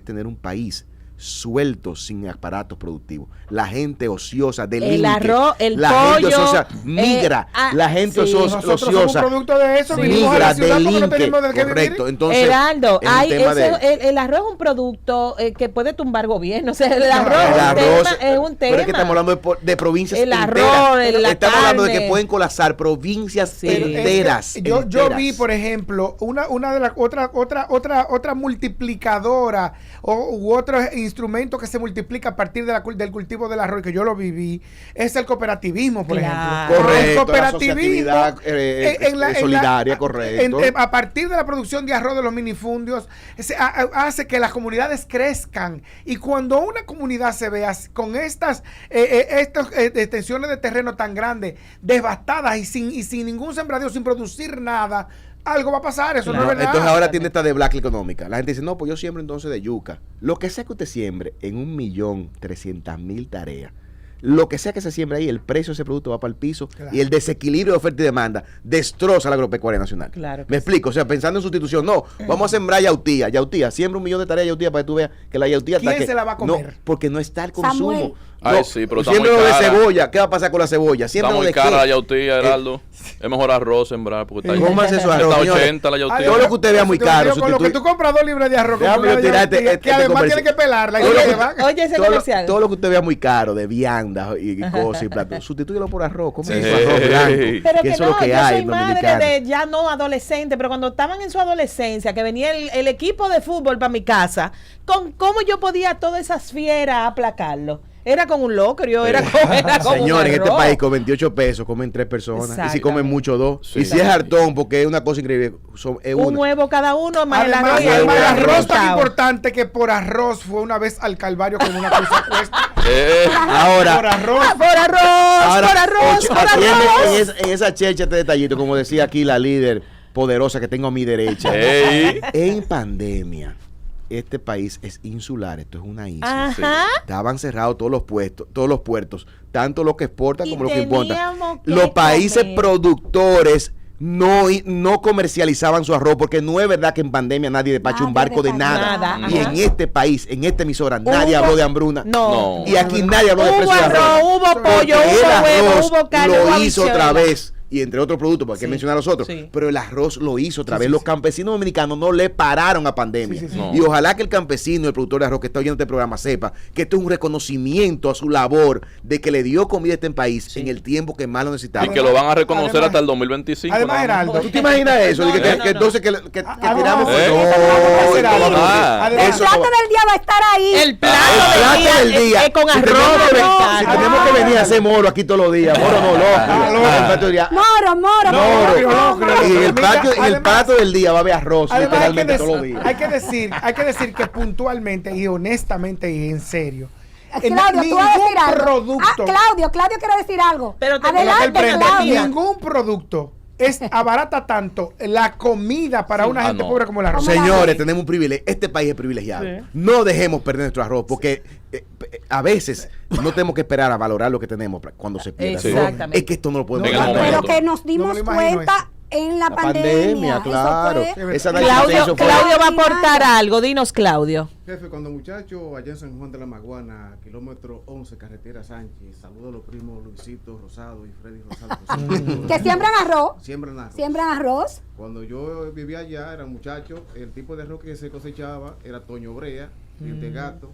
[SPEAKER 2] tener un país suelto sin aparatos productivos. La gente ociosa, delinque.
[SPEAKER 5] El arroz, el
[SPEAKER 2] la
[SPEAKER 5] pollo,
[SPEAKER 2] gente ociosa migra. La gente
[SPEAKER 5] sí.
[SPEAKER 4] Nosotros somos un
[SPEAKER 2] ociosa
[SPEAKER 4] producto de eso,
[SPEAKER 5] Sí.
[SPEAKER 4] vinimos a
[SPEAKER 2] migra,
[SPEAKER 4] la ciudad porque no
[SPEAKER 2] delinque.
[SPEAKER 4] tenemos de qué
[SPEAKER 2] Correcto.
[SPEAKER 4] vivir.
[SPEAKER 2] Entonces,
[SPEAKER 5] Heraldo,
[SPEAKER 2] es un
[SPEAKER 5] hay
[SPEAKER 2] tema
[SPEAKER 5] el arroz es un producto que puede tumbar gobierno. O sea, el
[SPEAKER 2] el
[SPEAKER 5] arroz,
[SPEAKER 2] arroz,
[SPEAKER 5] es un tema.
[SPEAKER 2] pero es que estamos hablando de provincias
[SPEAKER 5] El
[SPEAKER 2] enteras.
[SPEAKER 5] arroz, la
[SPEAKER 2] Estamos hablando de que
[SPEAKER 5] carne.
[SPEAKER 2] pueden colapsar provincias
[SPEAKER 5] Sí.
[SPEAKER 2] enteras.
[SPEAKER 4] Yo
[SPEAKER 2] enteras.
[SPEAKER 4] vi, por ejemplo, una de las otra multiplicadora u otro instrumento que se multiplica a partir del cultivo del arroz, que yo lo viví, es el cooperativismo, por
[SPEAKER 5] Claro.
[SPEAKER 4] ejemplo.
[SPEAKER 2] Correcto,
[SPEAKER 4] El
[SPEAKER 2] la
[SPEAKER 4] cooperativismo
[SPEAKER 2] asociatividad, solidaria, correcto.
[SPEAKER 4] A partir de la producción de arroz de los minifundios, hace que las comunidades crezcan. Y cuando una comunidad se ve con estas extensiones de terreno tan grandes, devastadas y sin ningún sembradío, sin producir nada, algo va a pasar. Eso no es verdad.
[SPEAKER 2] Entonces ahora tiene esta debacle económica. La gente dice, no, pues yo siembro entonces de yuca. Lo que sea que usted siembre en 1.300.000 tareas, lo que sea que se siembre ahí, el precio de ese producto va para el piso.
[SPEAKER 4] Claro.
[SPEAKER 2] Y el desequilibrio de oferta y demanda destroza la agropecuaria nacional.
[SPEAKER 5] Claro que
[SPEAKER 2] Me explico, o sea, pensando en sustitución, no, vamos a sembrar yautía, siembra 1 millón de tareas de yautía para que tú veas que la yautía
[SPEAKER 4] ¿Quién
[SPEAKER 2] está
[SPEAKER 4] se la va a comer?
[SPEAKER 2] No, porque no está el consumo.
[SPEAKER 1] Samuel.
[SPEAKER 6] Ay, sí, pero está
[SPEAKER 2] siembra
[SPEAKER 6] muy
[SPEAKER 2] de
[SPEAKER 6] cara.
[SPEAKER 2] cebolla, ¿qué va a pasar con la cebolla?
[SPEAKER 6] Está
[SPEAKER 2] Siembra
[SPEAKER 6] muy
[SPEAKER 2] de
[SPEAKER 6] cara
[SPEAKER 2] qué?
[SPEAKER 6] la yautía, Heraldo. Es mejor arroz sembrar porque está
[SPEAKER 2] Cómase su arroz,
[SPEAKER 6] está
[SPEAKER 2] señores.
[SPEAKER 6] 80 la yautía.
[SPEAKER 2] Todo lo que usted vea muy caro.
[SPEAKER 4] Con lo que tú compras 2 libras de arroz,
[SPEAKER 2] Déjame
[SPEAKER 4] con una
[SPEAKER 2] yo tirarte
[SPEAKER 4] yautía,
[SPEAKER 2] este
[SPEAKER 4] que además
[SPEAKER 2] comercial.
[SPEAKER 4] tiene que pelarla. y
[SPEAKER 2] Todo
[SPEAKER 4] se
[SPEAKER 2] lo que-
[SPEAKER 4] lleva.
[SPEAKER 5] Oye, ese
[SPEAKER 2] todo
[SPEAKER 5] comercial.
[SPEAKER 2] todo lo que usted vea muy caro, de viandas y cosas y platos, sustitúyelo por arroz, como
[SPEAKER 6] Sí.
[SPEAKER 2] arroz blanco,
[SPEAKER 5] Pero que
[SPEAKER 2] eso es
[SPEAKER 5] no,
[SPEAKER 2] lo que
[SPEAKER 5] yo
[SPEAKER 2] hay
[SPEAKER 5] soy
[SPEAKER 2] en
[SPEAKER 5] madre
[SPEAKER 2] Dominicana.
[SPEAKER 5] de ya no adolescente, pero cuando estaban en su adolescencia, que venía el equipo de fútbol para mi casa, con cómo yo podía todas esas fieras aplacarlo. Era con un locrio, era con
[SPEAKER 2] Señor,
[SPEAKER 5] un
[SPEAKER 2] en este
[SPEAKER 5] arroz.
[SPEAKER 2] país con 28 pesos comen 3 personas. Y si
[SPEAKER 5] Exactamente.
[SPEAKER 2] comen mucho, 2.
[SPEAKER 6] Sí.
[SPEAKER 2] Y si es hartón, porque es una cosa increíble, es
[SPEAKER 5] Un
[SPEAKER 2] una.
[SPEAKER 5] huevo cada uno, más el
[SPEAKER 4] Además,
[SPEAKER 5] arroz y
[SPEAKER 2] huevo
[SPEAKER 4] el
[SPEAKER 2] y
[SPEAKER 4] arroz tan
[SPEAKER 5] chao.
[SPEAKER 4] importante que por arroz fue una vez al Calvario con una cruz a cuesta. Por
[SPEAKER 2] Ahora,
[SPEAKER 4] arroz.
[SPEAKER 5] Por arroz, por arroz,
[SPEAKER 2] ocho-
[SPEAKER 5] por
[SPEAKER 2] aquí
[SPEAKER 5] arroz.
[SPEAKER 2] en esa checha este detallito, como decía aquí la líder poderosa que tengo a mi derecha.
[SPEAKER 6] Ey.
[SPEAKER 2] En pandemia, este país es insular, esto es una isla.
[SPEAKER 5] Ajá.
[SPEAKER 2] Estaban cerrados todos los puertos, tanto los que exportan
[SPEAKER 5] Y
[SPEAKER 2] como los que importan.
[SPEAKER 5] teníamos que
[SPEAKER 2] Los países
[SPEAKER 5] comer.
[SPEAKER 2] productores no comercializaban su arroz, porque no es verdad que en pandemia nadie despacha un
[SPEAKER 1] Nadie
[SPEAKER 2] barco de
[SPEAKER 1] despacha
[SPEAKER 2] nada.
[SPEAKER 5] nada.
[SPEAKER 2] Y
[SPEAKER 5] Ajá.
[SPEAKER 2] en este país, en esta emisora, nadie
[SPEAKER 5] Hubo-
[SPEAKER 2] habló de hambruna.
[SPEAKER 5] No.
[SPEAKER 2] Y aquí nadie habló de
[SPEAKER 5] Hubo
[SPEAKER 2] precio de arroz.
[SPEAKER 5] arroz, hubo pollo,
[SPEAKER 2] Porque el
[SPEAKER 5] hubo huevo,
[SPEAKER 2] arroz
[SPEAKER 5] hubo carne,
[SPEAKER 2] lo
[SPEAKER 5] hubo
[SPEAKER 2] hizo
[SPEAKER 5] habichuela.
[SPEAKER 2] otra vez. Y entre otros productos, porque hay que
[SPEAKER 5] Sí,
[SPEAKER 2] mencionar los otros.
[SPEAKER 5] sí.
[SPEAKER 2] Pero el arroz lo hizo otra vez. Los campesinos dominicanos no le pararon a pandemia.
[SPEAKER 4] Sí, sí, sí.
[SPEAKER 6] No.
[SPEAKER 2] Y ojalá que el campesino, el productor de arroz que está oyendo este programa, sepa que esto es un reconocimiento a su labor de que le dio comida a este país en el tiempo que más lo necesitaba.
[SPEAKER 6] Y que lo van a reconocer
[SPEAKER 4] Además-
[SPEAKER 6] hasta el 2025.
[SPEAKER 4] Además,
[SPEAKER 6] nada más.
[SPEAKER 4] Heraldo,
[SPEAKER 2] ¿Tú te imaginas eso?
[SPEAKER 5] No,
[SPEAKER 2] De que,
[SPEAKER 5] no,
[SPEAKER 2] que
[SPEAKER 5] no.
[SPEAKER 2] entonces que tiramos...
[SPEAKER 6] ¿Eh? Ah.
[SPEAKER 1] El
[SPEAKER 2] Eso
[SPEAKER 1] plato
[SPEAKER 2] no-
[SPEAKER 1] del día va a estar ahí.
[SPEAKER 5] El plato,
[SPEAKER 2] El plato del día.
[SPEAKER 5] es con
[SPEAKER 2] Si
[SPEAKER 5] arroz.
[SPEAKER 2] tenemos que ven-
[SPEAKER 5] vegetal.
[SPEAKER 2] si tenemos que venir a hacer moro aquí todos los días. Moro no, loco. El plato del día.
[SPEAKER 1] Moro, moro,
[SPEAKER 2] Moro.
[SPEAKER 4] Locro.
[SPEAKER 2] Y en el
[SPEAKER 4] Además-
[SPEAKER 2] plato del día va a haber arroz,
[SPEAKER 4] Además,
[SPEAKER 2] literalmente todos los días.
[SPEAKER 4] hay que decir que puntualmente y honestamente y en serio,
[SPEAKER 1] Claudio, tú vas a decir algo.
[SPEAKER 4] producto.
[SPEAKER 1] Claudio quiere decir algo.
[SPEAKER 5] Pero te-
[SPEAKER 1] Adelante,
[SPEAKER 4] Él prende,
[SPEAKER 1] Claudio.
[SPEAKER 4] ningún producto abarata tanto la comida para una gente
[SPEAKER 6] no.
[SPEAKER 4] pobre como el arroz.
[SPEAKER 1] ¿Cómo la
[SPEAKER 2] Señores,
[SPEAKER 1] ves?
[SPEAKER 2] tenemos un privilegio. Este país es privilegiado.
[SPEAKER 5] Sí.
[SPEAKER 2] No dejemos perder nuestro arroz porque a veces no tenemos que esperar a valorar lo que tenemos cuando se pierda.
[SPEAKER 6] Sí.
[SPEAKER 5] Exactamente.
[SPEAKER 2] Es que esto no lo podemos
[SPEAKER 6] En el
[SPEAKER 2] dejar
[SPEAKER 6] momento.
[SPEAKER 1] Pero que nos
[SPEAKER 4] No me
[SPEAKER 1] dimos
[SPEAKER 4] lo imagino
[SPEAKER 1] cuenta
[SPEAKER 4] eso.
[SPEAKER 1] en la
[SPEAKER 2] La
[SPEAKER 1] pandemia.
[SPEAKER 2] pandemia, claro.
[SPEAKER 1] Eso fue-
[SPEAKER 2] Esa
[SPEAKER 5] Claudio,
[SPEAKER 2] eso fue-
[SPEAKER 5] Claudio va a aportar algo. Dinos, Claudio.
[SPEAKER 7] Jefe, cuando muchacho allá en San Juan de la Maguana, kilómetro 11, carretera Sánchez, saludo a los primos Luisito Rosado y Freddy Rosado.
[SPEAKER 1] Que siembran arroz.
[SPEAKER 7] Siembran arroz.
[SPEAKER 1] Siembran arroz.
[SPEAKER 7] Cuando yo vivía allá, era muchacho, el tipo de arroz que se cosechaba era Toño Brea, Diente Gato,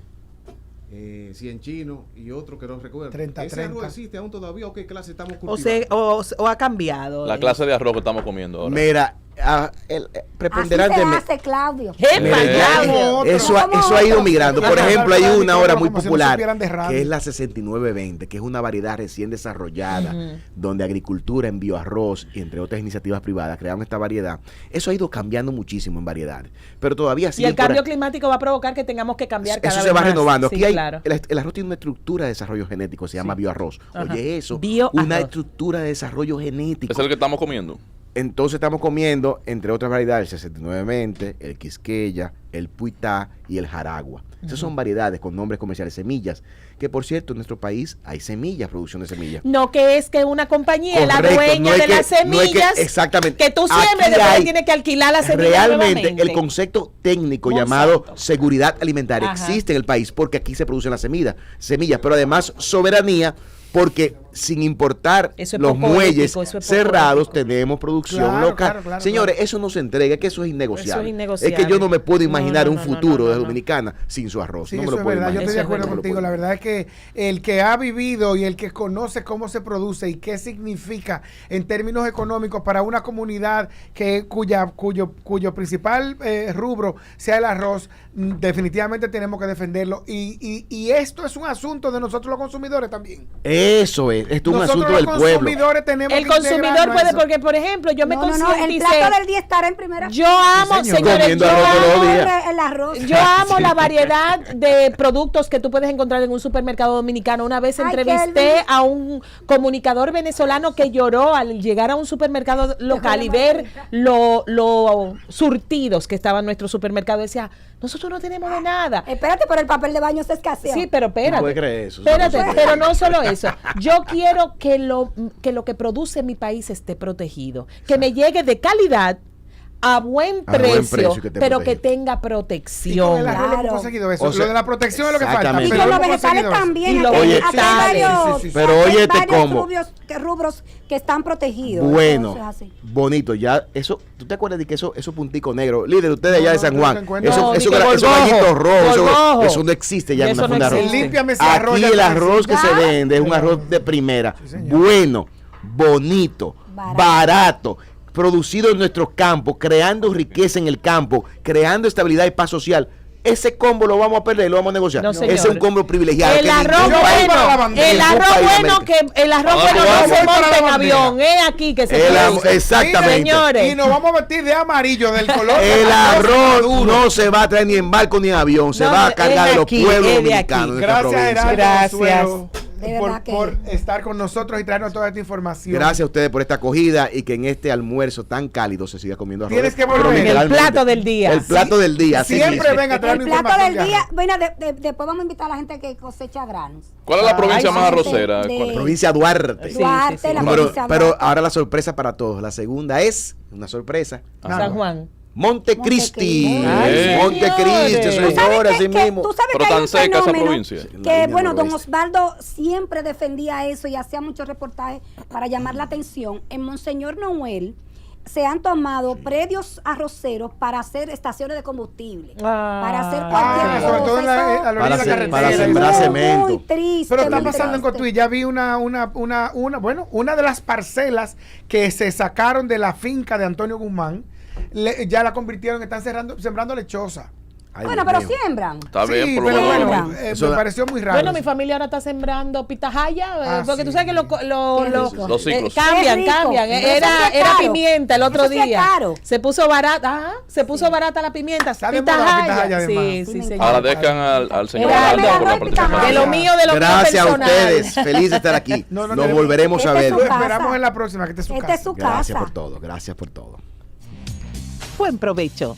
[SPEAKER 7] Cien Chino y otro que no recuerdo.
[SPEAKER 4] 30,
[SPEAKER 7] ¿Ese
[SPEAKER 4] 30.
[SPEAKER 7] arroz existe aún todavía o qué clase estamos
[SPEAKER 5] O,
[SPEAKER 7] cultivando?
[SPEAKER 5] o ha cambiado.
[SPEAKER 6] La clase de arroz que estamos comiendo ahora.
[SPEAKER 2] Mira,
[SPEAKER 1] Así se
[SPEAKER 2] preponderantemente.
[SPEAKER 1] hace, Claudio.
[SPEAKER 5] ¡Epa,
[SPEAKER 6] Eh,
[SPEAKER 5] ya!
[SPEAKER 2] Eso
[SPEAKER 1] Como
[SPEAKER 2] ha ido
[SPEAKER 1] otro.
[SPEAKER 2] migrando. Por
[SPEAKER 4] Ajá,
[SPEAKER 2] ejemplo, hay
[SPEAKER 4] claro,
[SPEAKER 2] una ahora muy
[SPEAKER 4] como si no
[SPEAKER 2] popular
[SPEAKER 4] supieran de radio.
[SPEAKER 2] que es la 6920, que es una variedad recién desarrollada, donde agricultura en bioarroz y entre otras iniciativas privadas crearon esta variedad. Eso ha ido cambiando muchísimo en variedades, pero todavía
[SPEAKER 5] Y
[SPEAKER 2] sigue
[SPEAKER 5] el cambio climático va a provocar que tengamos que cambiar cada
[SPEAKER 2] eso
[SPEAKER 5] vez
[SPEAKER 2] se va
[SPEAKER 5] más.
[SPEAKER 2] renovando.
[SPEAKER 5] Sí,
[SPEAKER 2] Aquí hay
[SPEAKER 5] claro.
[SPEAKER 2] el arroz tiene una estructura de desarrollo genético, se llama bioarroz.
[SPEAKER 5] Ajá.
[SPEAKER 2] Oye, eso,
[SPEAKER 5] Bioarroz.
[SPEAKER 2] una estructura de desarrollo genético.
[SPEAKER 6] Es el que estamos comiendo.
[SPEAKER 2] Entonces estamos comiendo, entre otras variedades, el 6920, el Quisqueya, el Puitá y el Jaragua. Esas son variedades con nombres comerciales, semillas, que por cierto en nuestro país hay semillas, producción de semillas.
[SPEAKER 5] No que es que una compañía es la
[SPEAKER 2] Correcto,
[SPEAKER 5] dueña
[SPEAKER 2] no es
[SPEAKER 5] de
[SPEAKER 2] que-
[SPEAKER 5] las
[SPEAKER 2] no es que-
[SPEAKER 5] semillas,
[SPEAKER 2] exactamente.
[SPEAKER 5] que tú siembres,
[SPEAKER 2] Aquí
[SPEAKER 5] después
[SPEAKER 2] hay
[SPEAKER 5] tienes que alquilar las semillas
[SPEAKER 2] Realmente
[SPEAKER 5] nuevamente.
[SPEAKER 2] el concepto técnico
[SPEAKER 5] Monsanto.
[SPEAKER 2] llamado seguridad alimentaria
[SPEAKER 5] Ajá.
[SPEAKER 2] existe en el país porque aquí se producen las semillas, pero además soberanía porque sin importar
[SPEAKER 5] Eso es
[SPEAKER 2] los
[SPEAKER 5] poco
[SPEAKER 2] muelles
[SPEAKER 5] ético, eso es poco
[SPEAKER 2] cerrados
[SPEAKER 5] ético.
[SPEAKER 2] tenemos producción
[SPEAKER 4] Claro,
[SPEAKER 2] local.
[SPEAKER 4] claro,
[SPEAKER 2] Señores, eso no se entrega, es que eso es
[SPEAKER 5] Eso
[SPEAKER 2] innegociable.
[SPEAKER 5] es innegociable.
[SPEAKER 2] Es que yo no me puedo imaginar
[SPEAKER 5] No,
[SPEAKER 2] un
[SPEAKER 5] no,
[SPEAKER 2] futuro
[SPEAKER 5] no,
[SPEAKER 2] de
[SPEAKER 5] no.
[SPEAKER 2] Dominicana sin su arroz.
[SPEAKER 4] Sí,
[SPEAKER 2] no me
[SPEAKER 4] eso
[SPEAKER 2] lo
[SPEAKER 4] es
[SPEAKER 2] puedo
[SPEAKER 4] verdad. Yo
[SPEAKER 2] imaginar.
[SPEAKER 4] estoy de
[SPEAKER 5] Eso es
[SPEAKER 4] acuerdo
[SPEAKER 5] verdad.
[SPEAKER 4] contigo. La verdad es que el que ha vivido y el que conoce cómo se produce y qué significa en términos económicos para una comunidad cuyo principal rubro sea el arroz, definitivamente tenemos que defenderlo. Y esto es un asunto de nosotros los consumidores también.
[SPEAKER 2] Eso es, esto es un
[SPEAKER 4] Nosotros
[SPEAKER 2] asunto del
[SPEAKER 4] los
[SPEAKER 2] pueblo.
[SPEAKER 4] consumidores tenemos
[SPEAKER 5] El
[SPEAKER 4] que
[SPEAKER 5] consumidor
[SPEAKER 4] integrarnos a
[SPEAKER 5] puede,
[SPEAKER 4] eso.
[SPEAKER 5] porque por ejemplo, yo me
[SPEAKER 1] No, el
[SPEAKER 5] concienticé.
[SPEAKER 1] plato del día estará en primera.
[SPEAKER 5] Yo amo,
[SPEAKER 4] Sí, señor.
[SPEAKER 5] señores,
[SPEAKER 2] Comiendo
[SPEAKER 5] yo
[SPEAKER 2] arroz todos los
[SPEAKER 5] amo,
[SPEAKER 2] días.
[SPEAKER 1] El arroz.
[SPEAKER 5] yo amo la variedad de productos que tú puedes encontrar en un supermercado dominicano. Una vez
[SPEAKER 1] Ay,
[SPEAKER 5] entrevisté
[SPEAKER 1] Kelvin.
[SPEAKER 5] a un comunicador venezolano que lloró al llegar a un supermercado local y ver lo surtidos que estaban nuestros supermercados. Decía, nosotros no tenemos de nada.
[SPEAKER 1] Espérate, pero el papel de baño se escaseó.
[SPEAKER 5] Sí, pero espérate.
[SPEAKER 2] No puede creer eso.
[SPEAKER 5] Espérate,
[SPEAKER 2] Eso no se
[SPEAKER 5] pero no solo eso. Yo quiero que lo que produce mi país esté protegido. Que me llegue de calidad a buen precio,
[SPEAKER 2] y que esté
[SPEAKER 5] pero que
[SPEAKER 2] protegido.
[SPEAKER 5] tenga
[SPEAKER 4] Y con
[SPEAKER 5] protección.
[SPEAKER 4] el arroz lo
[SPEAKER 1] Claro.
[SPEAKER 4] hemos conseguido eso.
[SPEAKER 2] O sea,
[SPEAKER 4] Lo de la protección es lo que falta.
[SPEAKER 2] exactamente.
[SPEAKER 1] Y
[SPEAKER 4] pero
[SPEAKER 1] con
[SPEAKER 4] lo
[SPEAKER 1] los
[SPEAKER 4] hemos
[SPEAKER 1] vegetales
[SPEAKER 4] conseguido eso.
[SPEAKER 1] también.
[SPEAKER 5] Y los
[SPEAKER 1] Aquí
[SPEAKER 2] vegetales.
[SPEAKER 1] hay varios,
[SPEAKER 4] Sí, sí, sí.
[SPEAKER 2] Pero
[SPEAKER 1] aquí hay
[SPEAKER 2] óyete
[SPEAKER 1] varios
[SPEAKER 2] cómo.
[SPEAKER 1] rubros que están protegidos.
[SPEAKER 2] Bueno,
[SPEAKER 1] Entonces, así.
[SPEAKER 2] bonito, ya eso, ¿tú te acuerdas de que eso puntico negro, líder, ustedes allá
[SPEAKER 4] No,
[SPEAKER 2] de San
[SPEAKER 4] no,
[SPEAKER 2] Juan,
[SPEAKER 4] no encuentro.
[SPEAKER 2] eso,
[SPEAKER 5] No,
[SPEAKER 2] eso,
[SPEAKER 5] ni que
[SPEAKER 2] esos
[SPEAKER 5] gorgojo,
[SPEAKER 2] gallitos rojos,
[SPEAKER 5] gorgojo.
[SPEAKER 2] eso no existe ya en
[SPEAKER 5] Eso
[SPEAKER 2] una
[SPEAKER 5] no
[SPEAKER 2] funda de arroz.
[SPEAKER 5] existe.
[SPEAKER 4] Límpiame ese
[SPEAKER 2] Aquí
[SPEAKER 4] arroz.
[SPEAKER 2] el
[SPEAKER 4] ya
[SPEAKER 2] arroz que se
[SPEAKER 1] ¿Ya?
[SPEAKER 2] vende es un arroz de primera,
[SPEAKER 4] Sí, señor.
[SPEAKER 2] bueno, bonito, barato, producido en nuestros campos, creando riqueza en el campo, creando estabilidad y paz social. Ese combo lo vamos a perder, lo vamos a negociar.
[SPEAKER 5] No,
[SPEAKER 2] Ese
[SPEAKER 5] señor.
[SPEAKER 2] es un combo privilegiado.
[SPEAKER 5] El
[SPEAKER 2] que
[SPEAKER 5] arroz
[SPEAKER 2] ningún país-
[SPEAKER 4] para la
[SPEAKER 5] bueno,
[SPEAKER 4] bandera,
[SPEAKER 5] el
[SPEAKER 2] ningún
[SPEAKER 5] arroz
[SPEAKER 2] país de
[SPEAKER 5] bueno
[SPEAKER 2] América.
[SPEAKER 5] que el arroz
[SPEAKER 6] Vamos,
[SPEAKER 5] bueno no
[SPEAKER 6] vamos
[SPEAKER 5] se
[SPEAKER 4] para la
[SPEAKER 5] monta en
[SPEAKER 4] bandera.
[SPEAKER 5] avión, es aquí que se
[SPEAKER 2] El
[SPEAKER 5] produce.
[SPEAKER 2] arroz- exactamente.
[SPEAKER 5] Señores.
[SPEAKER 4] Y nos vamos a vestir de amarillo, del color.
[SPEAKER 2] El
[SPEAKER 4] del
[SPEAKER 2] arroz
[SPEAKER 4] maduro.
[SPEAKER 2] no se va a traer ni en barco ni en avión, se
[SPEAKER 5] No,
[SPEAKER 2] va a
[SPEAKER 5] es
[SPEAKER 2] cargar de los
[SPEAKER 5] aquí,
[SPEAKER 2] pueblos
[SPEAKER 5] es de
[SPEAKER 2] dominicanos.
[SPEAKER 5] aquí.
[SPEAKER 2] de esta
[SPEAKER 4] Gracias,
[SPEAKER 2] provincia.
[SPEAKER 4] Gerardo
[SPEAKER 5] Gracias.
[SPEAKER 4] Consuelo,
[SPEAKER 1] De verdad que-
[SPEAKER 4] por estar con nosotros y traernos toda esta información.
[SPEAKER 2] Gracias a ustedes por esta acogida y que en este almuerzo tan cálido se siga comiendo arroz.
[SPEAKER 4] Tienes que volver.
[SPEAKER 2] Pero
[SPEAKER 4] El
[SPEAKER 2] literalmente,
[SPEAKER 5] plato del día.
[SPEAKER 2] El plato del día. así
[SPEAKER 4] Siempre
[SPEAKER 2] mismo.
[SPEAKER 4] ven a
[SPEAKER 1] El
[SPEAKER 4] traernos
[SPEAKER 1] plato
[SPEAKER 4] información
[SPEAKER 1] del
[SPEAKER 4] de
[SPEAKER 1] día,
[SPEAKER 4] arroz.
[SPEAKER 1] bueno, después vamos a invitar a la gente que cosecha granos.
[SPEAKER 6] ¿Cuál es la provincia
[SPEAKER 1] Ay,
[SPEAKER 6] más
[SPEAKER 1] gente
[SPEAKER 6] arrocera?
[SPEAKER 1] de-
[SPEAKER 6] ¿Cuál es?
[SPEAKER 2] Provincia Duarte.
[SPEAKER 5] Sí,
[SPEAKER 1] Duarte,
[SPEAKER 5] sí, sí.
[SPEAKER 1] la
[SPEAKER 2] Número-
[SPEAKER 1] provincia
[SPEAKER 2] pero
[SPEAKER 1] Duarte.
[SPEAKER 2] ahora la sorpresa para todos. La segunda es una sorpresa.
[SPEAKER 5] San Juan.
[SPEAKER 2] Montecristi.
[SPEAKER 6] Ay,
[SPEAKER 2] Montecristi,
[SPEAKER 5] señores.
[SPEAKER 2] señores, así
[SPEAKER 1] ¿Tú sabes
[SPEAKER 2] mismo.
[SPEAKER 1] tú sabes
[SPEAKER 6] Pero
[SPEAKER 1] que hay
[SPEAKER 6] tan
[SPEAKER 1] un
[SPEAKER 6] seca esa
[SPEAKER 1] fenómeno
[SPEAKER 6] provincia.
[SPEAKER 2] La
[SPEAKER 1] que,
[SPEAKER 2] línea
[SPEAKER 1] bueno, don
[SPEAKER 2] noroeste.
[SPEAKER 1] Osvaldo siempre defendía eso y hacía muchos reportajes para llamar la atención. En Monseñor Noel se han tomado predios arroceros para hacer estaciones de combustible, para hacer cualquier
[SPEAKER 4] sobre
[SPEAKER 1] cosa.
[SPEAKER 4] todo en la,
[SPEAKER 1] Eso-
[SPEAKER 4] a la orilla
[SPEAKER 2] Para
[SPEAKER 4] de la
[SPEAKER 2] hacer-
[SPEAKER 4] carretera.
[SPEAKER 2] para sembrar
[SPEAKER 1] muy,
[SPEAKER 2] cemento.
[SPEAKER 1] muy triste.
[SPEAKER 4] Pero está
[SPEAKER 1] muy
[SPEAKER 4] pasando en
[SPEAKER 1] triste.
[SPEAKER 4] Cotuí. Ya vi una de las parcelas que se sacaron de la finca de Antonio Guzmán. Ya la convirtieron, están sembrando lechosa.
[SPEAKER 2] Ay,
[SPEAKER 1] Bueno,
[SPEAKER 2] Dios
[SPEAKER 1] pero
[SPEAKER 2] mío.
[SPEAKER 1] siembran.
[SPEAKER 6] Está
[SPEAKER 4] Sí,
[SPEAKER 6] bien, por lo
[SPEAKER 4] pero
[SPEAKER 6] menos.
[SPEAKER 4] bueno,
[SPEAKER 1] Siembran.
[SPEAKER 2] Eso
[SPEAKER 4] me
[SPEAKER 2] da-
[SPEAKER 4] pareció muy raro.
[SPEAKER 5] Bueno, mi familia ahora está sembrando pitahaya,
[SPEAKER 4] Ah,
[SPEAKER 5] porque tú
[SPEAKER 4] sí.
[SPEAKER 5] sabes que
[SPEAKER 1] Qué rico.
[SPEAKER 6] Los ciclos.
[SPEAKER 5] cambian,
[SPEAKER 1] Qué rico.
[SPEAKER 5] cambian.
[SPEAKER 1] Pero eso
[SPEAKER 5] Era,
[SPEAKER 1] sí es
[SPEAKER 5] era
[SPEAKER 1] caro.
[SPEAKER 5] pimienta el otro
[SPEAKER 1] Eso sí es
[SPEAKER 5] día.
[SPEAKER 1] caro.
[SPEAKER 5] Se puso barata, se puso barata la pimienta.
[SPEAKER 4] Está de moda la pitahaya,
[SPEAKER 5] Sí,
[SPEAKER 4] además.
[SPEAKER 5] sí,
[SPEAKER 1] Sí,
[SPEAKER 5] señor.
[SPEAKER 6] Ahora dejan al señor
[SPEAKER 5] Era
[SPEAKER 6] Aldo
[SPEAKER 5] algo
[SPEAKER 6] por la
[SPEAKER 1] de pitahaya.
[SPEAKER 6] participación.
[SPEAKER 5] De lo mío, de lo mío
[SPEAKER 2] Gracias a
[SPEAKER 5] personal.
[SPEAKER 2] ustedes. Feliz de estar aquí.
[SPEAKER 4] No, no
[SPEAKER 2] Nos
[SPEAKER 4] tenemos-
[SPEAKER 2] volveremos a
[SPEAKER 1] Este es
[SPEAKER 2] ver.
[SPEAKER 1] su
[SPEAKER 4] Lo
[SPEAKER 1] casa.
[SPEAKER 4] esperamos en la próxima, que este es su
[SPEAKER 1] Esta
[SPEAKER 4] casa.
[SPEAKER 1] es su
[SPEAKER 2] Gracias
[SPEAKER 1] casa.
[SPEAKER 2] por todo. Gracias por todo.
[SPEAKER 8] Buen provecho.